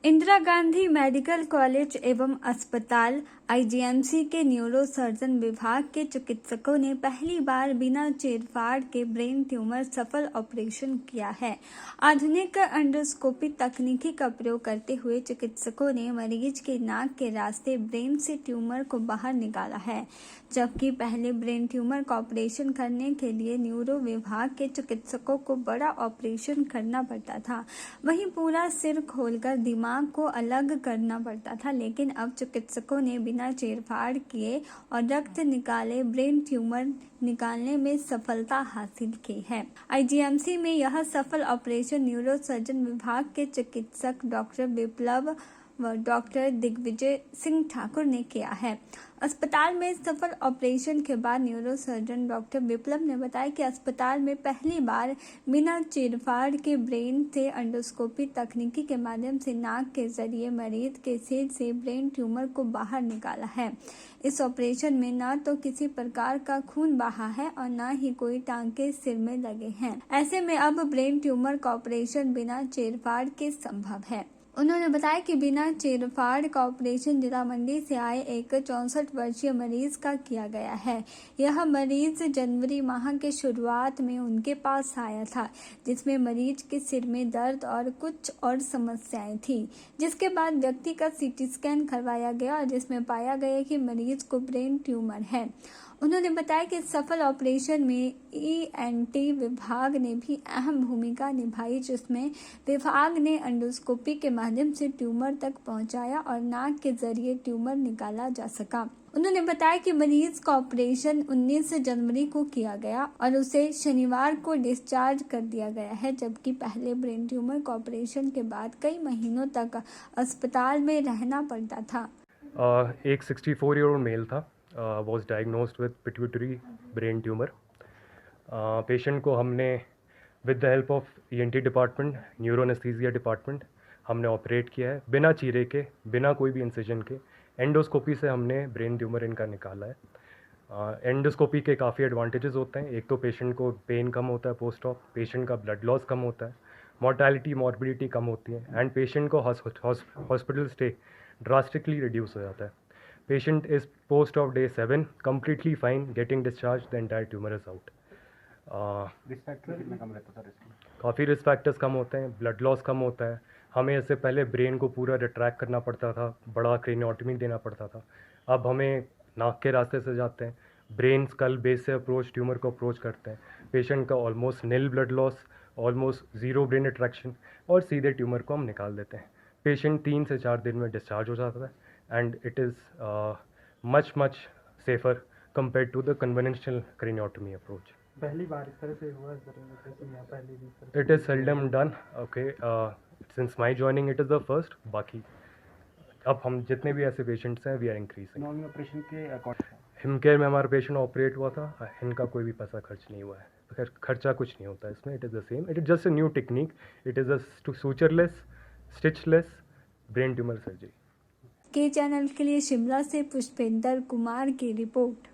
Indira Gandhi medical college एवं अस्पताल IGMC के न्यूरो सर्जन विभाग के चिकित्सकों ने पहली बार बिना चीरफाड़ के ब्रेन ट्यूमर सफल ऑपरेशन किया है। आधुनिक एंडोस्कोपी तकनीकी का प्रयोग करते हुए चिकित्सकों ने मरीज के नाक के रास्ते ब्रेन से ट्यूमर को बाहर निकाला है, जबकि पहले ब्रेन ट्यूमर का ऑपरेशन करने के लिए न्यूरो विभाग के चिकित्सकों को बड़ा ऑपरेशन करना पड़ता था। वहीं पूरा सिर खोलकर दिमाग को अलग करना पड़ता था, लेकिन अब चिकित्सकों ने बिना चीरफाड़ किए और रक्त निकाले ब्रेन ट्यूमर निकालने में सफलता हासिल की है। आईजीएमसी में यह सफल ऑपरेशन न्यूरो सर्जन विभाग के चिकित्सक डॉक्टर विप्लव व डॉक्टर दिग्विजय सिंह ठाकुर ने किया है। अस्पताल में सफल ऑपरेशन के बाद न्यूरो सर्जन डॉक्टर विप्लव ने बताया कि अस्पताल में पहली बार बिना चीरफाड़ के ब्रेन से एंडोस्कोपी तकनीकी के माध्यम से नाक के जरिए मरीज के सिर से ब्रेन ट्यूमर को बाहर निकाला है। इस ऑपरेशन में न तो किसी प्रकार का खून बहा है और न ही कोई टांके सिर में लगे हैं। ऐसे में अब ब्रेन ट्यूमर का ऑपरेशन बिना चीरफाड़ के संभव है। उन्होंने बताया कि बिना चीरफाड़ का ऑपरेशन जिला मंडी से आए एक 64 वर्षीय मरीज का किया गया है। यह मरीज जनवरी माह के शुरुआत में उनके पास आया था, जिसमें मरीज के सिर में दर्द और कुछ और समस्याएं थी, जिसके बाद व्यक्ति का सीटी स्कैन करवाया गया और जिसमें पाया गया कि मरीज को ब्रेन ट्यूमर है। उन्होंने बताया कि सफल ऑपरेशन में ईएनटी विभाग ने भी अहम भूमिका निभाई, जिसमें विभाग ने एंडोस्कोपी के माध्यम से ट्यूमर तक पहुंचाया और नाक के जरिए ट्यूमर निकाला जा सका। उन्होंने बताया कि मरीज का ऑपरेशन 19 जनवरी को किया गया और उसे शनिवार को डिस्चार्ज कर दिया गया है, जबकि पहले ब्रेन ट्यूमर का ऑपरेशन के बाद कई महीनों तक अस्पताल में रहना पड़ता था। एक 64-year-old मेल था, was diagnosed with pituitary brain tumor. Patient को हमने with the help of ENT department, neuro anaesthesia department हमने ऑपरेट किया है बिना चीरे के, बिना कोई भी इंसिजन के। एंडोस्कोपी से हमने ब्रेन ट्यूमर इनका निकाला है। एंडोस्कोपी के काफ़ी एडवांटेजेस होते हैं। एक तो पेशेंट को पेन कम होता है पोस्ट ऑप, पेशेंट का ब्लड लॉस कम होता है, मॉर्टैलिटी मॉर्बिडिटी कम होती है एंड पेशेंट को हॉस्पिटल स्टे ड्रास्टिकली रिड्यूस हो जाता है। Patient is post of day 7 completely fine, getting discharged, the entire tumor is out. Risk factor कितना कम रहता था? काफ़ी रिस्क फैक्टर्स कम होते हैं, ब्लड लॉस कम होता है। हमें इससे पहले ब्रेन को पूरा रिट्रैक्ट करना पड़ता था, बड़ा क्रेनियोटमी देना पड़ता था। अब हमें नाक के रास्ते से जाते हैं, ब्रेन स्कल बेस से अप्रोच ट्यूमर को अप्रोच करते हैं। पेशेंट का almost nil blood loss, almost zero brain attraction और सीधे ट्यूमर को हम निकाल देते हैं। पेशेंट 3 से 4 दिन में डिस्चार्ज हो जाता है and it is much safer compared to the conventional craniotomy approach. पहली बार इस तरह से हुआ, पहली भी It is seldom done. Okay, since my joining it is the first. बाकी अब हम जितने भी ऐसे पेशेंट्स हैं we are increasing. Normal operation के अकॉर्डिंग हिमकेयर में हमारा पेशेंट ऑपरेट हुआ था, इनका कोई भी पैसा खर्च नहीं हुआ है। खर्चा कुछ नहीं होता इसमें। It is the same, it is just a new technique, it is a sutureless, stitchless brain tumor surgery. के चैनल के लिए शिमला से पुष्पेंद्र कुमार की रिपोर्ट।